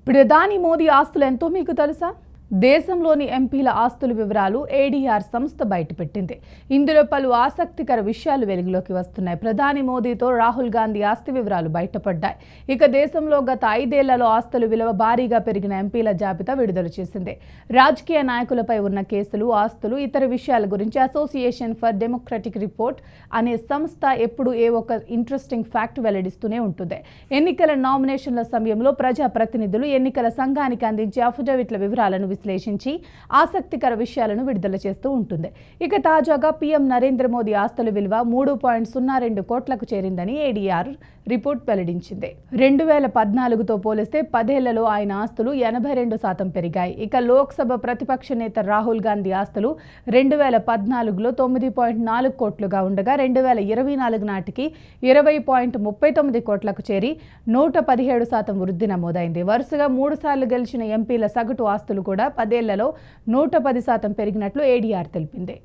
ప్రధాని మోదీ ఆస్తులు ఎంతో మీకు తెలుసా? దేశంలోని ఎంపీల ఆస్తుల వివరాలు ఏడీఆర్ సంస్థ బయటపెట్టింది. ఇందులో పలు ఆసక్తికర విషయాలు వెలుగులోకి వస్తున్నాయి. ప్రధాని మోదీతో రాహుల్ గాంధీ ఆస్తి వివరాలు బయటపడ్డాయి. ఇక దేశంలో గత 5 ఏళ్లలో ఆస్తుల విలువ భారీగా పెరిగిన ఎంపీల జాబితా విడుదల చేసింది. రాజకీయ నాయకులపై ఉన్న కేసులు, ఆస్తులు, ఇతర విషయాల గురించి అసోసియేషన్ ఫర్ డెమోక్రటిక్ రిపోర్ట్ అనే సంస్థ ఎప్పుడు ఒక ఇంట్రెస్టింగ్ ఫ్యాక్ట్ వెల్లడిస్తూనే ఉంటుంది. ఎన్నికల నామినేషన్ల సమయంలో ప్రజాప్రతినిధులు ఎన్నికల సంఘానికి అందించే అఫిడవిట్ల వివరాలను విశ్లేషించి ఆసక్తికర విషయాలను విడుదల చేస్తూ ఉంటుంది. ఇక తాజాగా పీఎం నరేంద్ర మోదీ ఆస్తుల విలువ 3.02 కోట్లకు చేరిందని ఏడీఆర్ రిపోర్ట్ వెల్లడించింది. 2014తో పోలిస్తే 10 ఏళ్లలో ఆయన ఆస్తులు 82% పెరిగాయి. ఇక లోక్సభ ప్రతిపక్ష నేత రాహుల్ గాంధీ ఆస్తులు 2014లో 9.4 కోట్లుగా ఉండగా 2024 నాటికి 20.39 కోట్లకు చేరి 117% వృద్ధి నమోదైంది. వరుసగా 3 సార్లు గెలిచిన ఎంపీల సగటు ఆస్తులు కూడా 10 ఏళ్లలో 110% పెరిగినట్లు ఏడీఆర్ తెలిపింది.